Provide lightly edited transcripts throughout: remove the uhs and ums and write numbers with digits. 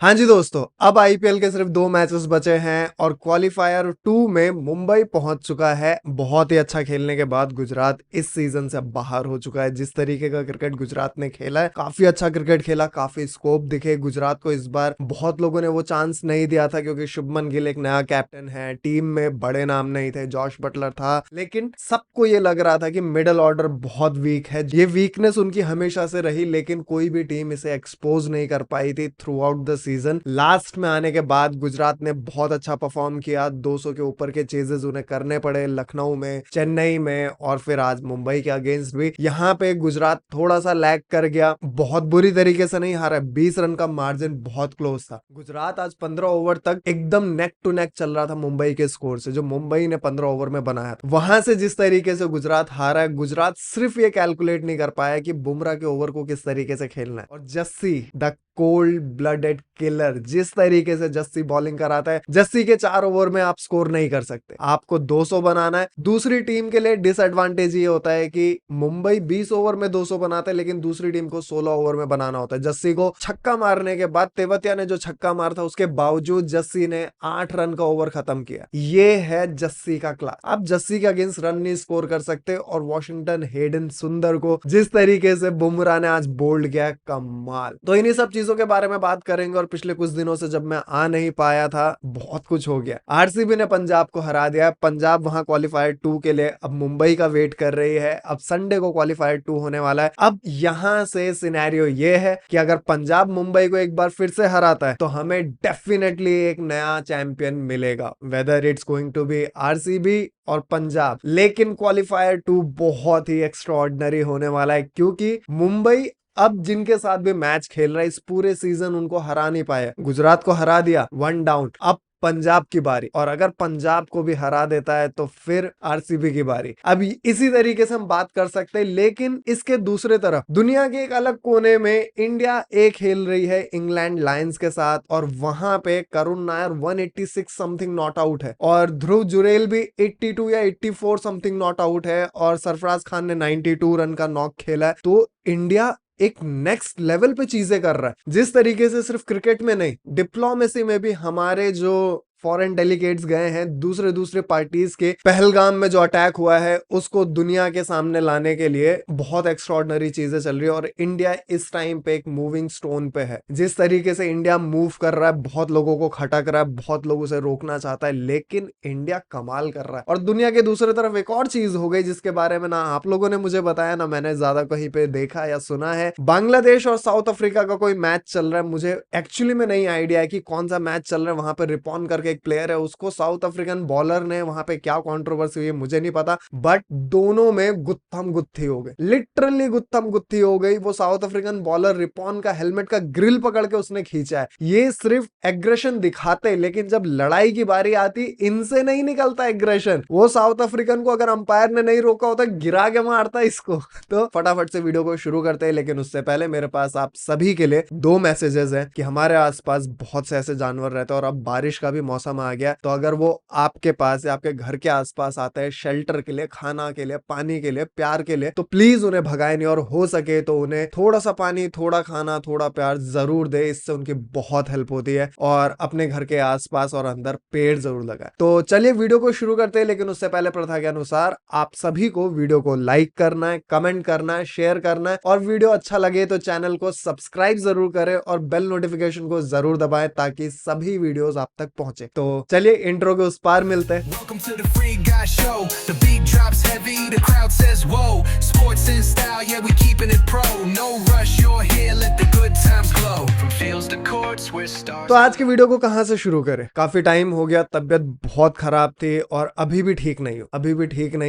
हाँ जी दोस्तों, अब आईपीएल के सिर्फ 2 मैचेस बचे हैं और क्वालिफायर 2 में मुंबई पहुंच चुका है। बहुत ही अच्छा खेलने के बाद गुजरात इस सीजन से अब बाहर हो चुका है। जिस तरीके का क्रिकेट गुजरात ने खेला है, काफी अच्छा क्रिकेट खेला, काफी स्कोप दिखे गुजरात को। इस बार बहुत लोगों ने वो चांस नहीं दिया था क्योंकि शुभमन गिल एक नया कैप्टन है, टीम में बड़े नाम नहीं थे, जॉश बटलर था, लेकिन सबको ये लग रहा था कि मिडिल ऑर्डर बहुत वीक है। ये वीकनेस उनकी हमेशा से रही, लेकिन कोई भी टीम इसे एक्सपोज नहीं कर पाई थी through out the season. Last में आने के बाद गुजरात ने बहुत अच्छा परफॉर्म किया। 200 के ऊपर के चेजेस उन्हें करने पड़े लखनऊ में, चेन्नई में और फिर आज मुंबई के अगेंस्ट भी। यहाँ पे गुजरात थोड़ा सा लैग कर गया, बहुत बुरी तरीके से नहीं हारा। 20 रन का मार्जिन बहुत क्लोज था। गुजरात आज 15 ओवर तक एकदम नेक टू नेक चल रहा था मुंबई के स्कोर से, जो मुंबई ने 15 ओवर में बनाया था। वहां से जिस तरीके से गुजरात हारा है, गुजरात सिर्फ ये कैलकुलेट नहीं कर पाया कि बुमराह के ओवर को किस तरीके से खेलना है। और Jassi the cold blooded killer, जिस तरीके से जस्सी बॉलिंग कराता है, जस्सी के 4 ओवर में आप स्कोर नहीं कर सकते, आपको 200 बनाना है। दूसरी टीम के लिए डिसएडवांटेज ये होता है कि मुंबई 20 ओवर में 200 बनाता है, लेकिन दूसरी टीम को 16 ओवर में बनाना होता है। जस्सी को छक्का मारने के बाद, तेवतिया ने जो छक्का मारा था उसके बावजूद जस्सी ने 8 रन का ओवर खत्म किया। ये है जस्सी का क्लास। आप जस्सी के अगेंस्ट रन नहीं स्कोर कर सकते। और वॉशिंगटन हेडन सुंदर को जिस तरीके से बुमराह ने आज बोल्ड किया, कमाल। तो इन्हीं सब चीजों के बारे में बात करेंगे। और पिछले कुछ दिनों से जब मैं आ नहीं पाया था, बहुत कुछ हो गया। आरसीबी ने पंजाब को हरा दिया। पंजाब वहां क्वालिफायर 2 के लिए अब मुंबई का वेट कर रही है। अब संडे को क्वालिफायर 2 होने वाला है। अब यहां से सिनेरियो ये है कि अगर पंजाब मुंबई को एक बार फिर से हराता है तो हमें डेफिनेटली एक नया चैंपियन मिलेगा, whether it's going to be RCB और पंजाब। लेकिन क्वालिफायर 2 बहुत ही एक्स्ट्राऑर्डिनरी होने वाला है, क्योंकि मुंबई अब जिनके साथ भी मैच खेल रहा है, इस पूरे सीजन उनको हरा नहीं पाया। गुजरात को हरा दिया, 1 डाउन। अब पंजाब की बारी, और अगर पंजाब को भी हरा देता है तो फिर आरसीबी की बारी। अब इसी तरीके से हम बात कर सकते हैं। लेकिन इसके दूसरे तरफ दुनिया के एक अलग कोने में इंडिया एक खेल रही है इंग्लैंड लायंस के साथ, और वहां पे Karun Nair 186 something not out है, और ध्रुव जुरेल भी 82 या 84 समथिंग नॉट आउट है, और सरफराज खान ने 92 रन का नॉक खेला है। तो इंडिया एक नेक्स्ट लेवल पे चीजें कर रहा है। जिस तरीके से सिर्फ क्रिकेट में नहीं, डिप्लोमेसी में भी हमारे जो फॉरेन डेलीगेट्स गए हैं दूसरे दूसरे पार्टीज के, पहलगाम में जो अटैक हुआ है उसको दुनिया के सामने लाने के लिए बहुत एक्स्ट्रॉर्डिनरी चीजें चल रही है। और इंडिया इस टाइम पे एक मूविंग स्टोन पे है। जिस तरीके से इंडिया मूव कर रहा है, बहुत लोगों को खटक रहा है, बहुत लोगों से रोकना चाहता है, लेकिन इंडिया कमाल कर रहा है। और दुनिया के दूसरी तरफ एक और चीज हो गई जिसके बारे में ना आप लोगों ने मुझे बताया, ना मैंने ज्यादा कहीं पे देखा या सुना है। बांग्लादेश और साउथ अफ्रीका का कोई मैच चल रहा है। मुझे एक्चुअली में नहीं आइडिया है कि कौन सा मैच चल रहा है। वहां पर रिपॉन करके एक प्लेयर है, उसको साउथ अफ्रीकन बॉलर ने, वहां पे क्या कंट्रोवर्सी हुई है मुझे नहीं पता, बट दोनों में गुत्थम गुत्थी हो गई, लिटरली गुत्थम गुत्थी हो गई। वो साउथ अफ्रीकन बॉलर रिपॉन का हेलमेट का ग्रिल पकड़ के उसने खींचा है। ये सिर्फ एग्रेशन दिखाते, लेकिन जब लड़ाई की बारी आती इनसे नहीं निकलता एग्रेशन। वो साउथ अफ्रीकन को अगर अंपायर ने नहीं रोका होता, गिरा के मारता इसको। तो फटाफट से वीडियो को शुरू करते हैं, लेकिन उससे पहले मेरे पास आप सभी के लिए 2 मैसेजेस हैं कि हमारे आसपास बहुत से ऐसे जानवर रहते हैं, और अब बारिश का भी मौसम आ गया। तो अगर वो आपके पास या आपके घर के आसपास आते हैं शेल्टर के लिए, खाना के लिए, पानी के लिए, प्यार के लिए, तो प्लीज उन्हें भगाए नहीं, और हो सके तो उन्हें थोड़ा सा पानी, थोड़ा खाना, थोड़ा प्यार जरूर दे। इससे उनकी बहुत हेल्प होती है। और अपने घर के आसपास और अंदर पेड़ जरूर लगाए। तो चलिए वीडियो को शुरू करते हैं, लेकिन उससे पहले प्रथा के अनुसार आप सभी को वीडियो को लाइक करना है, कमेंट करना है, शेयर करना है, और वीडियो अच्छा लगे तो चैनल को सब्सक्राइब जरूर करें और बेल नोटिफिकेशन को जरूर दबाएं ताकि सभी वीडियोस आप तक पहुंचे। तो चलिए इंट्रो के उस पार मिलते हैं। Welcome to the Free Guy Show. The beat drops heavy, the crowd says whoa. Sports in style, yeah we keeping it pro. No rush, you're here, let the good times glow. From fields to courts, we're stars. तो आज की video को कहां से शुरू करें? काफी time हो गया, तबियत बहुत खराब थी और अभी भी ठीक नहीं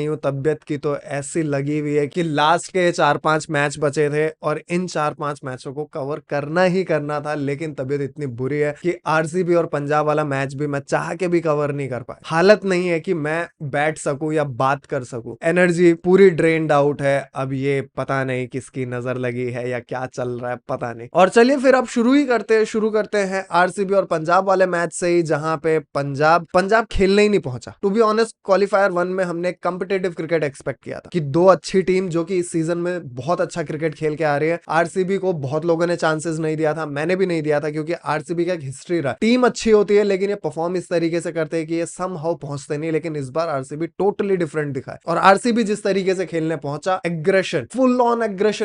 हूं। तबियत की तो ऐसी लगी हुई है कि लास्ट के 4-5 मैच बचे थे और इन 4-5 मैचों को कवर करना ही करना था, लेकिन तबियत इतनी बुरी है कि आरसीबी और पंजाब वाला मैच भी मैं चाह के भी कवर नहीं कर पाया। हालत नहीं है कि मैं बैठ सकूं या बात कर सकूं, एनर्जी पूरी ड्रेन्ड आउट है। अब ये पता नहीं किसकी नजर लगी है या क्या चल रहा है, पता नहीं। और चलिए फिर अब शुरू करते हैं आरसीबी और पंजाब वाले मैच से ही, जहां पे पंजाब खेलने ही नहीं पहुंचा। टू बी ऑनेस्ट, क्वालिफायर 1 में हमने कॉम्पिटिटिव क्रिकेट एक्सपेक्ट किया था कि दो अच्छी टीम जो कि इस सीजन में बहुत अच्छा क्रिकेट खेल के आ रही है। आरसीबी को बहुत लोगों ने चांसेस नहीं दिया था, मैंने भी नहीं दिया था, क्योंकि आरसीबी का एक हिस्ट्री रहा, टीम अच्छी होती है लेकिन ये परफॉर्म इस तरीके से करते हैं कि ये समहाउ पहुंचते नहीं। लेकिन इस बार आरसीबी टोटली डिफरेंट दिखा है, और आरसीबी जिस तरीके से खेलने पहुंचा, एग्रेशन,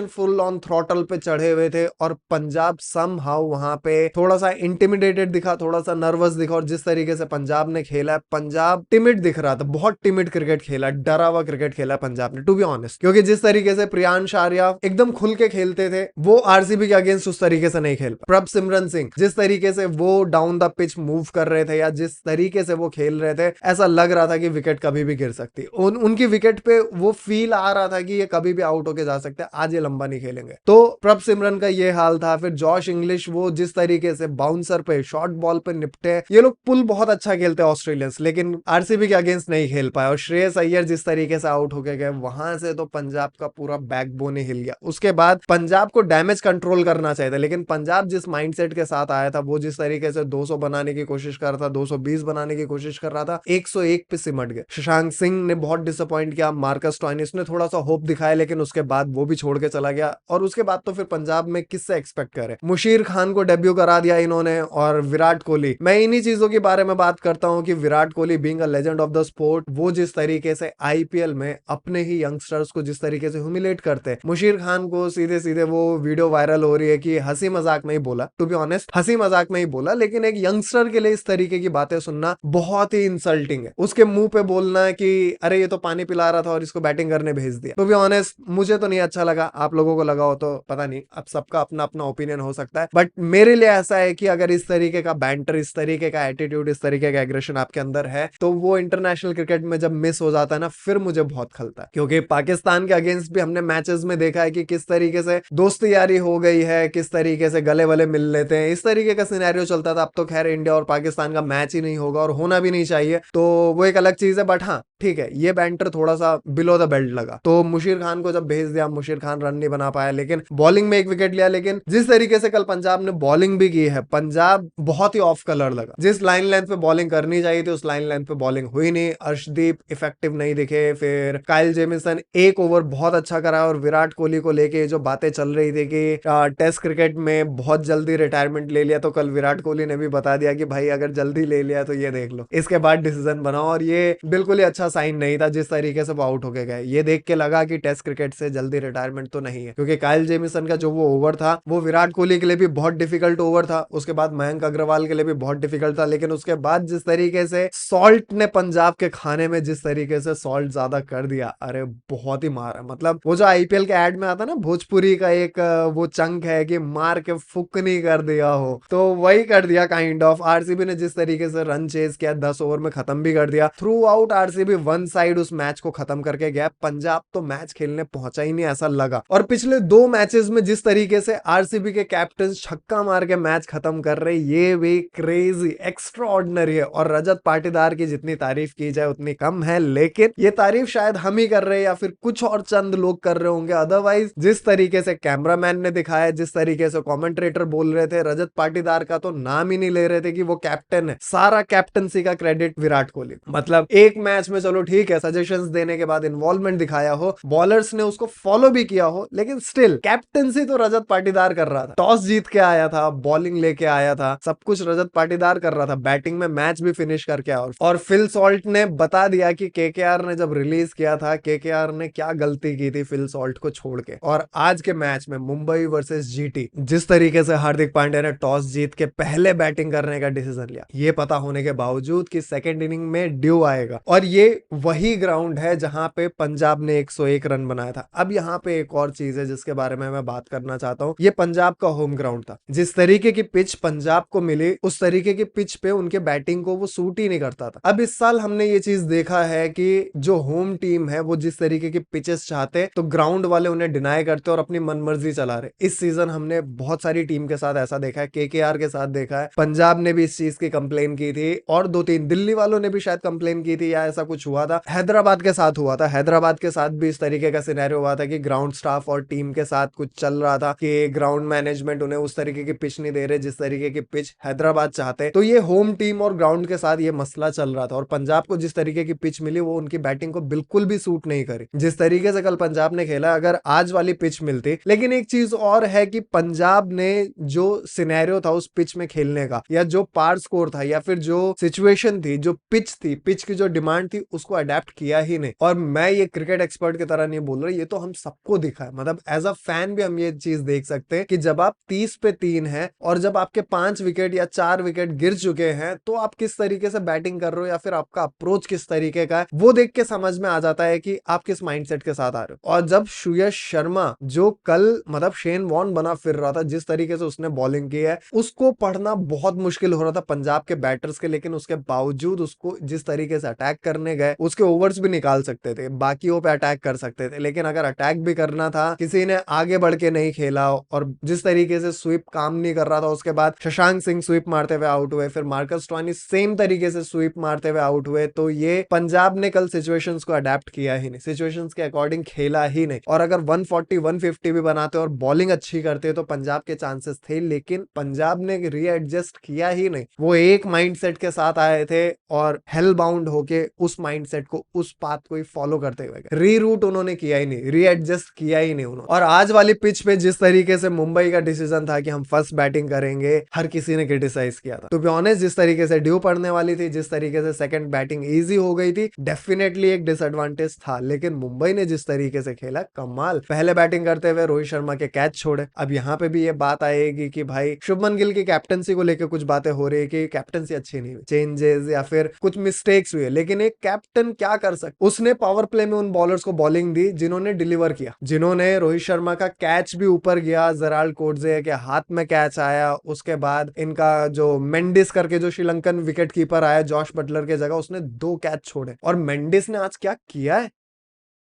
फुल ऑन थ्रॉटल पे चढ़े हुए थे, और पंजाब समहाउ वहां पे थोड़ा सा इंटिमिडेटेड दिखा, थोड़ा सा नर्वस दिखा। और जिस तरीके से पंजाब ने खेला, पंजाब टिमिड दिख रहा था, बहुत टिमिड क्रिकेट खेला, डरा हुआ क्रिकेट खेला पंजाब ने, टू बी ऑनेस्ट। क्योंकि जिस तरीके से प्रियांश आर्या एकदम खुल के खेलते थे, वो आरसीबी के अगेंस्ट उस तरीके से नहीं खेल पाए। प्रभ सिमरन सिंह जिस तरीके से वो डाउन द पिच मूव कर रहे थे, या जिस तरीके से वो खेल रहे थे, ऐसा लग रहा था कि विकेट कभी भी गिर सकती। उनकी विकेट पे वो फील आ रहा था कि ये कभी भी आउट होके जा सकते हैं, आज ये लंबा नहीं खेलेंगे। तो प्रभ सिमरन का ये हाल था। फिर जॉश इंग्लिश, वो जिस तरीके से बाउंसर पे, शॉर्ट बॉल पे निपटे, ये लोग पुल बहुत अच्छा खेलते हैं ऑस्ट्रेलियंस, लेकिन आरसीबी के अगेंस्ट नहीं खेल पाए। और श्रेयस अय्यर जिस तरीके से आउट होके गए, वहां से तो पंजाब का पूरा बैकबोन ही हिल गया। उसके बाद पंजाब को डैमेज कंट्रोल करना चाहिए था, लेकिन पंजाब जिस माइंडसेट के साथ आया था, वो जिस तरीके से 200 बनाने की कोशिश कर रहा था, 220 बनाने की कोशिश कर रहा था, 101 पे सिमट गए। शशांक सिंह ने बहुत डिसअपॉइंट किया, मार्कस स्टोइनिस ने थोड़ा सा होप दिखाया, लेकिन उसके बाद वो भी छोड़ के चला गया। और उसके बाद तो फिर पंजाब में किससे एक्सपेक्ट करे। मुशीर खान को डेब्यू करा दिया इन्होंने, और विराट कोहली, मैं इन्हीं चीजों के बारे में बात करता हूं कि Virat Kohli being a legend of the sport, वो जिस तरीके से आईपीएल में अपने ही यंगस्टर्स को जिस तरीके से ह्यूमिलेट करते हैं। मुशीर खान को सीधे सीधे वो वीडियो वायरल हो रही है कि हंसी मजाक में ही बोला, टू बी ऑनेस्ट हंसी मजाक में ही बोला, लेकिन एक यंगस्टर के लिए इस तरीके की बातें सुनना बहुत ही इंसल्टिंग है। उसके मुंह पे बोलना कि अरे ये तो पानी पिला रहा था और इसको बैटिंग करने भेज दिया, टू बी ऑनेस्ट मुझे तो नहीं अच्छा लगा। आप लोगों को लगा हो तो पता नहीं, अब सबका अपना अपना ओपिनियन हो सकता है, बट मेरे लिए ऐसा है कि अगर इस तरीके का बैंटर, इस तरीके का एटीट्यूड, इस तरीके का एग्रेशन आपके अंदर है, तो वो इंटरनेशनल क्रिकेट में जब मिस हो जाता है ना, फिर मुझे बहुत खलता है। क्योंकि पाकिस्तान के अगेंस्ट भी हमने मैचेस में देखा है कि किस तरीके से दोस्ती यारी हो गई है, किस तरीके से गले वले मिल लेते हैं, इस तरीके का सिनेरियो चलता था। अब तो खैर इंडिया और पाकिस्तान का मैच ही नहीं होगा, और होना भी नहीं चाहिए, तो वो एक अलग चीज है। बट हाँ ठीक है, ये बैंटर थोड़ा सा बिलो द बेल्ट लगा। तो मुशीर खान को जब भेज दिया, मुशीर खान रन नहीं बना पाया, लेकिन बॉलिंग में एक विकेट लिया। लेकिन जिस तरीके से कल पंजाब ने बॉलिंग भी की है, पंजाब बहुत ही ऑफ कलर लगा। जिस लाइन लेंथ पे बॉलिंग करनी चाहिए थी, उस लाइन लेंथ पे बॉलिंग हुई नहीं। अर्शदीप इफेक्टिव नहीं दिखे। फिर काइल जेमिसन एक ओवर बहुत अच्छा करा, और विराट कोहली को लेके जो बातें चल रही थी कि टेस्ट क्रिकेट में बहुत जल्दी रिटायरमेंट ले लिया, तो कल विराट कोहली ने भी बता दिया कि भाई अगर जल्दी ले लिया तो ये देख लो, इसके बाद डिसीजन बनाओ। और ये बिल्कुल ही अच्छा साइन नहीं था जिस तरीके से वो आउट होके गए। ये देख के लगा कि टेस्ट क्रिकेट से जल्दी रिटायरमेंट तो नहीं है, क्योंकि काइल जेमिसन का जो वो ओवर था, वो विराट कोहली के लिए भी बहुत डिफिकल्ट ओवर था, उसके बाद मयंक अग्रवाल के लिए भी बहुत डिफिकल्ट था। लेकिन उसके बाद जिस तरीके से सॉल्ट ने पंजाब के खाने में जिस तरीके से सॉल्ट ज्यादा कर दिया, अरे बहुत ही मारा। मतलब वो जो आईपीएल के एड में आता ना, भोजपुरी का एक वो चंक है कि मार के फुक नहीं कर दिया हो, तो वही कर दिया काइंड ऑफ। आरसीबी ने जिस तरीके से रन चेज किया, 10 ओवर में खत्म भी कर दिया। Through out RCB one side उस मैच को खत्म करके गया। पंजाब तो मैच खेलने पहुंचा ही नहीं, ऐसा लगा। और पिछले 2 मैचेस में जिस तरीके से आरसीबी के कैप्टन छक्का मार के मैच खत्म कर रहे, ये भी क्रेजी एक्स्ट्रा ऑर्डिनरी है। और रजत पाटीदार की जितनी तारीफ की जाए उतनी कम है, लेकिन ये तारीफ शायद हम ही कर रहे हैं या फिर कुछ और चंद लोग कर रहे होंगे। अदरवाइज जिस तरीके से कैमरामैन ने दिखाया, जिस तरीके से कमेंटेटर बोल रहे थे, रजत पाटीदार का तो नाम ही नहीं ले रहे थे कि वो कैप्टन है। सारा कैप्टनसी का क्रेडिट विराट कोहली। मतलब एक मैच में चलो ठीक है, सजेशंस देने के बाद इन्वॉल्वमेंट दिखाया हो, बॉलर्स ने उसको फॉलो भी किया हो, लेकिन स्टिल कैप्टनसी तो रजत पाटीदार कर रहा था। टॉस जीत के आया था, बॉलिंग लेके आया था, सब कुछ रजत पाटीदार कर रहा था, बैटिंग में मैच भी फिनिश करके आया। और फिल सॉल्ट ने बता दिया कि केकेआर ने जब रिलीज किया था, केकेआर ने क्या गलती की थी फिल सॉल्ट को छोड़ के। और आज के मैच में मुंबई वर्सेस जीटी, जिस तरीके से हार्दिक पांड्या ने टॉस जीत के पहले बैटिंग करने का डिसीजन लिया, ये पता होने के बावजूद कि सेकेंड इनिंग में ड्यू आएगा, और ये वही ग्राउंड है जहां पे पंजाब ने 101 रन बनाया था। अब यहाँ पे एक और चीज है जिसके बारे में मैं बात करना चाहता हूँ। ये पंजाब का होम ग्राउंड था। जिस तरीके की पिच पंजाब को मिली, उस तरीके की पिच पे उनके बैटिंग को वो सूट ही नहीं करता था। अब इस साल हमने ये चीज देखा है कि जो होम टीम है वो जिस तरीके की पिचेस चाहते, तो ग्राउंड वाले उन्हें डिनाई करते और अपनी मनमर्जी चला रहे। इस सीजन हमने बहुत सारी टीम के साथ ऐसा देखा है, केकेआर के साथ देखा है, पंजाब ने भी इस चीज की कंप्लेन की थी, और 2-3 दिल्ली वालों ने भी शायद कंप्लेन की थी या ऐसा कुछ मैच हुआ था, हैदराबाद के साथ हुआ था। हैदराबाद के साथ भी इस तरीके का सिनेरियो हुआ था कि ग्राउंड स्टाफ और टीम के साथ कुछ चल रहा था कि ग्राउंड मैनेजमेंट उन्हें उस तरीके की पिच नहीं दे रहे जिस तरीके की पिच हैदराबाद चाहते। तो ये होम टीम और ग्राउंड के साथ ये मसला चल रहा था और पंजाब को जिस तरीके की पिच मिली वो उनकी बैटिंग को बिल्कुल भी सूट नहीं करी जिस तरीके से कल पंजाब ने खेला। अगर आज वाली पिच मिलती, लेकिन एक चीज और है कि पंजाब ने जो सिनेरियो था उस पिच में खेलने का, या जो पार स्कोर था, या फिर जो सिचुएशन थी, जो पिच थी, पिच की जो डिमांड थी, उसको अडेप्ट किया ही नहीं। और मैं ये क्रिकेट एक्सपर्ट की तरह नहीं बोल रहा, ये तो हम सबको दिखा है, मतलब एज अ फैन भी हम ये चीज देख सकते हैं कि जब आप 30 पे 3 है और जब आपके 5 विकेट या 4 विकेट गिर चुके हैं तो आप किस तरीके से बैटिंग कर रहे हो या फिर आपका अप्रोच किस तरीके का है, वो देख के समझ में आ जाता है कि आप किस माइंडसेट के साथ आ रहे हो। और जब श्रेयस शर्मा जो कल मतलब शेन वॉर्न बना फिर रहा था, जिस तरीके से उसने बॉलिंग की है उसको पढ़ना बहुत मुश्किल हो रहा था पंजाब के बैटर्स के, लेकिन उसके बावजूद उसको जिस तरीके से अटैक करने गए, उसके ओवर्स भी निकाल सकते थे, बाकियों पे अटैक कर सकते थे, लेकिन अगर अटैक भी करना था किसी ने आगे बढ़ के नहीं खेला और जिस तरीके से स्वीप काम नहीं कर रहा था। उसके बाद शशांक सिंह स्वीप मारते हुए आउट हुए, फिर मार्कस स्टोइनी सेम तरीके से स्वीप मारते हुए आउट हुए। तो ये पंजाब ने कल सिचुएशंस को अडेप्ट किया ही नहीं, सिचुएशंस के अकॉर्डिंग खेला ही नहीं। और अगर 140 150 भी बनाते और बॉलिंग अच्छी करते तो पंजाब के चांसेस थे, लेकिन पंजाब ने रीएडजस्ट किया ही नहीं। वो एक माइंडसेट के साथ आए थे और हेल बाउंड होके उस माइंडसेट को, उस पाथ को ही फॉलो करते हुए गए। रीरूट उन्होंने किया ही नहीं, रीएडजस्ट किया ही नहीं उन्होंने। और आज वाली पिच पे जिस तरीके से मुंबई का डिसीजन था कि हम फर्स्ट बैटिंग करेंगे, हर किसी ने क्रिटिसाइज किया था। टू बी ऑनेस्ट, जिस तरीके से ड्यू पड़ने वाली थी, जिस तरीके से सेकंड बैटिंग इजी हो गई थी, डेफिनेटली एक डिसएडवांटेज था। लेकिन मुंबई ने जिस तरीके से खेला, कमाल। पहले बैटिंग करते हुए रोहित शर्मा के कैच छोड़े। अब यहाँ पे भी ये बात आएगी कि भाई शुभमन गिल की कैप्टनसी को लेकर कुछ बातें हो रही है कि कैप्टनसी अच्छी नहीं हुई, चेंजेस या फिर कुछ मिस्टेक्स हुए, लेकिन एक कैप्टन क्या कर सकता। उसने पावर प्ले में उन बॉलर्स को बॉलिंग दी जिन्होंने डिलीवर किया, जिन्होंने रोहित शर्मा का कैच भी ऊपर गया, जेराल्ड कोटजे के हाथ में कैच आया। उसके बाद इनका जो मेंडिस करके जो श्रीलंकन विकेट कीपर आया जॉश बटलर के जगह, उसने 2 कैच छोड़े। और मेंडिस ने आज क्या किया है,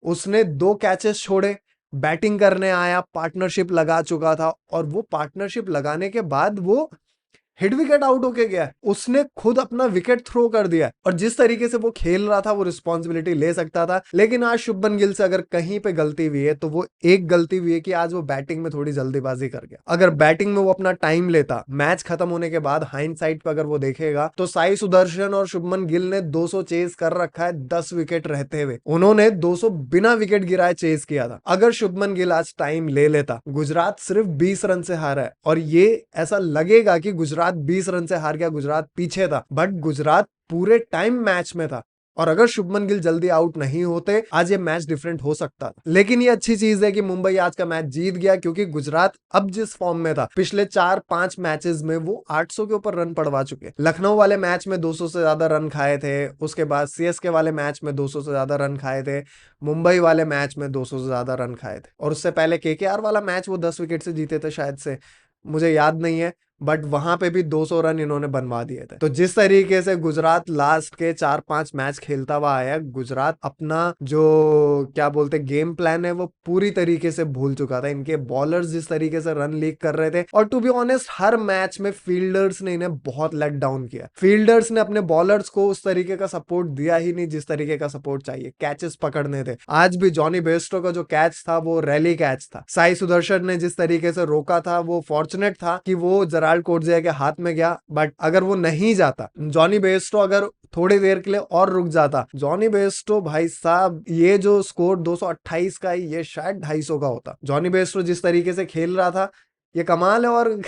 उसने 2 कैचेस छोड़े, बैटिंग करने आया, पार्टनरशिप लगा चुका था और वो पार्टनरशिप लगाने के बाद वो हिट विकेट आउट होके गया। उसने खुद अपना विकेट थ्रो कर दिया और जिस तरीके से वो खेल रहा था वो रिस्पॉन्सिबिलिटी ले सकता था। लेकिन आज शुभमन गिल से अगर कहीं पे गलती हुई है तो वो एक गलती हुई है कि आज वो बैटिंग में थोड़ी जल्दीबाजी कर गया। अगर बैटिंग में वो अपना टाइम लेता, मैच खत्म होने के बाद हाइंडसाइट पे अगर वो देखेगा तो साई सुदर्शन और शुभमन गिल ने 200 चेस कर रखा है 10 विकेट रहते हुए। उन्होंने 200 बिना विकेट गिराए चेस किया था। अगर शुभमन गिल आज टाइम ले लेता, गुजरात सिर्फ 20 रन से हारा है और ये ऐसा लगेगा कि गुजरात 20 रन से हार गया, गुजरात पीछे था, बट गुजरात पूरे टाइम मैच में था। और अगर शुभमन गिल जल्दी आउट नहीं होते, आज ये मैच डिफरेंट हो सकता था। लेकिन ये अच्छी चीज है कि मुंबई आज का मैच जीत गया, क्योंकि गुजरात अब जिस फॉर्म में था, पिछले 4-5 मैचेस में वो 800 के ऊपर रन पड़वा चुके। लखनऊ वाले मैच में 200 से ज्यादा रन खाए थे, उसके बाद सीएसके वाले मैच में 200 से ज्यादा रन खाए थे, मुंबई वाले मैच में 200 से ज्यादा रन खाए थे, और उससे पहले केकेआर वाला मैच वो 10 विकेट से जीते थे शायद से, मुझे याद नहीं है, बट वहां पे भी 200 रन इन्होंने बनवा दिए थे। तो जिस तरीके से गुजरात लास्ट के 4-5 मैच खेलता हुआ आया, गुजरात अपना जो क्या बोलते गेम प्लान है वो पूरी तरीके से भूल चुका था। इनके बॉलर्स जिस तरीके से रन लीक कर रहे थे, और टू बी ऑनेस्ट हर मैच में फील्डर्स ने इन्हें बहुत लेट डाउन किया। फील्डर्स ने अपने बॉलर्स को उस तरीके का सपोर्ट दिया ही नहीं जिस तरीके का सपोर्ट चाहिए। कैचेस पकड़ने थे, आज भी जॉनी बेस्टो का जो कैच था वो रैली कैच था। साई सुदर्शन ने जिस तरीके से रोका था वो फॉर्चुनेट था कि वो जेराल्ड कोटजे के हाथ में गया, बट अगर वो नहीं जाता, जॉनी बेस्टो अगर थोड़ी देर के लिए और रुक जाता, जॉनी बेस्टो भाई साहब ये जो स्कोर 228 का है ये शायद 250 का होता। जॉनी बेस्टो जिस तरीके से खेल रहा था ये कमाल है।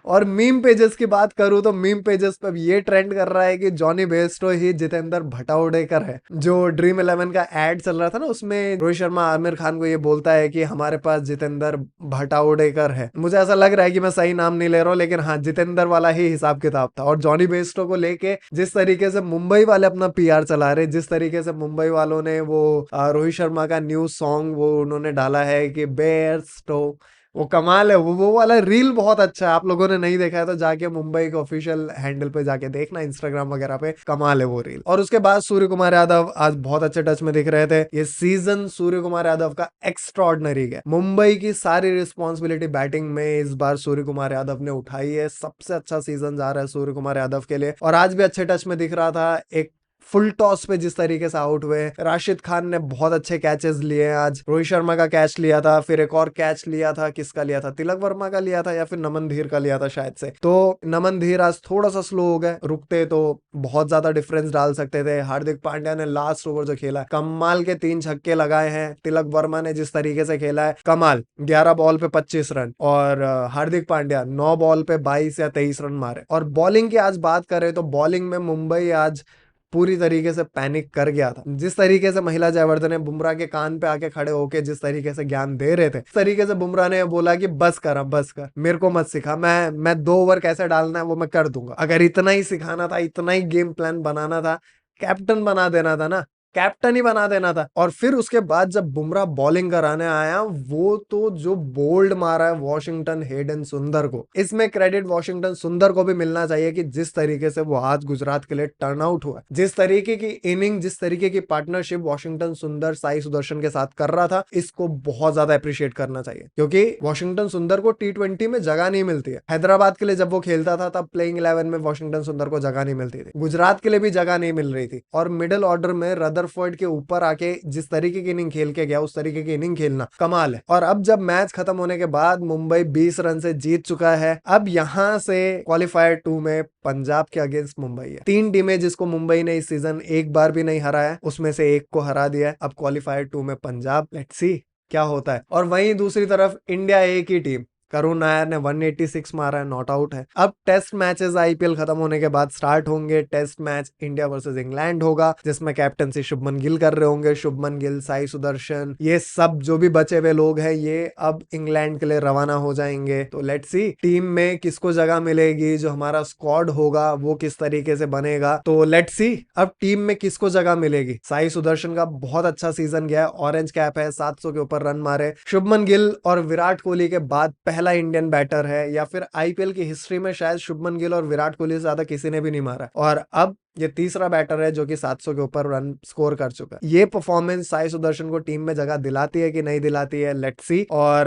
और मीम पेजेस की बात करूं तो मीम पेजेस पे ये ट्रेंड कर रहा है कि जॉनी बेस्टो ही जितेंद्र भटौड़ेकर है। जो ड्रीम 11 का एड चल रहा था ना, उसमें रोहित शर्मा आमिर खान को ये बोलता है कि हमारे पास जितेंद्र भटौड़ेकर है। मुझे ऐसा लग रहा है कि मैं सही नाम नहीं ले रहा हूँ, लेकिन हाँ जितेंद्र वाला ही हिसाब किताब था। और जॉनी बेस्टो को लेके जिस तरीके से मुंबई वाले अपना पीआर चला रहे, जिस तरीके से मुंबई वालों ने वो रोहित शर्मा का न्यू सॉन्ग वो उन्होंने डाला है कि बेस्टो, वो कमाल है। वो वाला रील बहुत अच्छा है, आप लोगों ने नहीं देखा है तो जाके मुंबई के ऑफिशियल हैंडल पे जाके देखना, इंस्टाग्राम वगैरह पे, कमाल है वो रील। और उसके बाद सूर्य कुमार यादव आज बहुत अच्छे टच में दिख रहे थे। ये सीजन सूर्य कुमार यादव का एक्स्ट्रॉर्डिनरी है। मुंबई की सारी रिस्पॉन्सिबिलिटी बैटिंग में इस बार सूर्य कुमार यादव ने उठाई है। सबसे अच्छा सीजन जा रहा है सूर्य कुमार यादव के लिए, और आज भी अच्छे टच में दिख रहा था। एक फुल टॉस पे जिस तरीके से आउट हुए। राशिद खान ने बहुत अच्छे कैचेस लिए आज, रोहित शर्मा का कैच लिया था, फिर एक और कैच लिया था, किसका लिया था, तिलक वर्मा का लिया था या फिर नमन धीर का लिया था शायद से। तो नमन धीर आज थोड़ा सा स्लो हो गए, रुकते तो बहुत ज्यादा डिफरेंस डाल सकते थे। हार्दिक पांड्या ने लास्ट ओवर जो खेला, कमाल के 3 छक्के लगाए हैं। तिलक वर्मा ने जिस तरीके से खेला है कमाल, 11 बॉल पे 25 रन, और हार्दिक पांड्या 9 बॉल पे 22 या 23 रन मारे। और बॉलिंग की आज बात करें तो बॉलिंग में मुंबई आज पूरी तरीके से पैनिक कर गया था। जिस तरीके से महिला जयवर्धन ने बुमराह के कान पे आके खड़े होके जिस तरीके से ज्ञान दे रहे थे, इस तरीके से बुमराह ने बोला कि बस कर, अब बस कर, मेरे को मत सिखा, मैं 2 ओवर कैसे डालना है वो मैं कर दूंगा। अगर इतना ही सिखाना था, इतना ही गेम प्लान बनाना था, कैप्टन बना देना था ना, कैप्टन ही बना देना था। और फिर उसके बाद जब बुमराह बॉलिंग कराने आया, वो तो जो बोल्ड मारा है वॉशिंगटन हेडन सुंदर को, इसमें क्रेडिट वॉशिंगटन सुंदर को भी मिलना चाहिए कि जिस तरीके से वो आज गुजरात के लिए टर्न आउट हुआ, जिस तरीके की इनिंग, जिस तरीके की पार्टनरशिप वॉशिंगटन सुंदर साई सुदर्शन के साथ कर रहा था, इसको बहुत ज्यादा अप्रिशिएट करना चाहिए। क्योंकि वॉशिंगटन सुंदर को T20 में जगह नहीं मिलती है। हैदराबाद के लिए जब वो खेलता था तब प्लेइंग 11 में वॉशिंगटन सुंदर को जगह नहीं मिलती थी, गुजरात के लिए भी जगह नहीं मिल रही थी। और मिडिल ऑर्डर में रदरफोर्ड के ऊपर आके जिस तरीके की इनिंग खेल के गया, उस तरीके की इनिंग खेलना कमाल है। और अब जब मैच खत्म होने के बाद मुंबई 20 रन से जीत चुका है, अब यहां से क्वालिफायर 2 में पंजाब के अगेंस्ट मुंबई है। 3 टीमें जिसको मुंबई ने इस सीजन एक बार भी नहीं हराया है, उसमें से एक को हरा दिया है। अब क्वालिफायर 2 में पंजाब, लेट्स सी क्या होता है। और वहीं दूसरी तरफ इंडिया ए की टीम, करुण नायर ने 186 मारा है, नॉट आउट है। अब टेस्ट मैचेस आईपीएल खत्म होने के बाद स्टार्ट होंगे। Test match India versus England होगा, जिसमें कैप्टनसी शुभमन गिल कर रहे होंगे। शुभमन गिल, साई सुदर्शन, ये सब जो भी बचे हुए लोग हैं, ये अब इंग्लैंड के लिए रवाना हो जाएंगे। तो लेट्स सी टीम में किसको जगह मिलेगी, जो हमारा स्क्वाड होगा वो किस तरीके से बनेगा। तो लेट्स सी अब टीम में किसको जगह मिलेगी। साई सुदर्शन का बहुत अच्छा सीजन गया है, ऑरेंज कैप है, 700 के ऊपर रन मारे। शुभमन गिल और विराट कोहली के बाद पहला इंडियन बैटर है, या फिर आईपीएल की हिस्ट्री में शायद शुभमन गिल और विराट कोहली से ज्यादा किसी ने भी नहीं मारा। और अब ये तीसरा बैटर है जो कि 700 के ऊपर रन स्कोर कर चुका है। ये परफॉर्मेंस साई सुदर्शन को टीम में जगह दिलाती है कि नहीं दिलाती है, लेट्स सी। और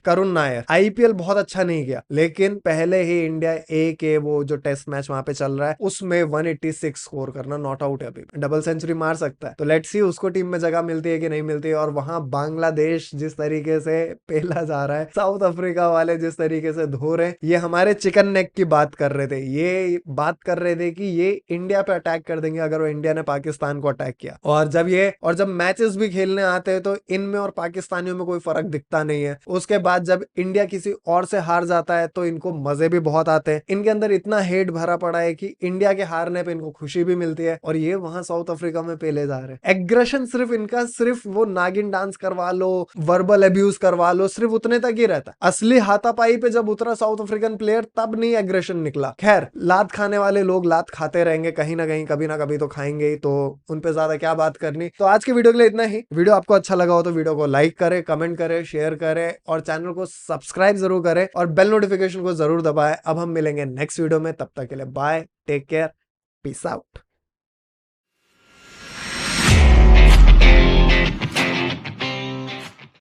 करुण नायर आईपीएल बहुत अच्छा नहीं किया, लेकिन पहले ही इंडिया ए के वो जो टेस्ट मैच वहां पे चल रहा है उसमें 186 स्कोर करना, नॉट आउट है, अभी डबल सेंचुरी मार सकता है। तो लेट्स सी उसको टीम में जगह मिलती है कि नहीं मिलती है। और वहां बांग्लादेश जिस तरीके से पेला जा रहा है, साउथ अफ्रीका वाले जिस तरीके से धो रहे, ये हमारे चिकन नेक की बात कर रहे थे, ये बात कर रहे थे कि ये इंडिया पे अटैक कर देंगे अगर वो इंडिया ने पाकिस्तान को अटैक किया। और जब मैचेस भी खेलने आते हैं तो इनमें और पाकिस्तानियों में कोई फर्क दिखता नहीं है। उसके बाद जब इंडिया किसी और से हार जाता है तो इनको मजे भी बहुत आते हैं। इनके अंदर इतना हेट भरा पड़ा है कि इंडिया के हारने पे इनको खुशी भी मिलती है, और ये वहां साउथ अफ्रीका में पेले जा रहे हैं। एग्रेशन सिर्फ इनका, सिर्फ वो नागिन डांस करवा लो, वर्बल अब्यूज करवा लो, सिर्फ उतने तक ही रहता। असली हाथापाई पे जब उतरा साउथ अफ्रीकन प्लेयर, तब नहीं एग्रेशन निकला। खैर, लात खाने वाले लोग लात खाते रहेंगे, कहीं ना कहीं कभी ना कभी तो खाएंगे ही, तो उन पे ज्यादा क्या बात करनी। तो आज के वीडियो के लिए इतना ही। वीडियो आपको अच्छा लगा हो तो वीडियो को लाइक करें, कमेंट करें, शेयर करें, और चैनल को सब्सक्राइब जरूर करें, और बेल नोटिफिकेशन को जरूर दबाएं। अब हम मिलेंगे नेक्स्ट वीडियो में, तब तक के लिए bye, take care, peace out.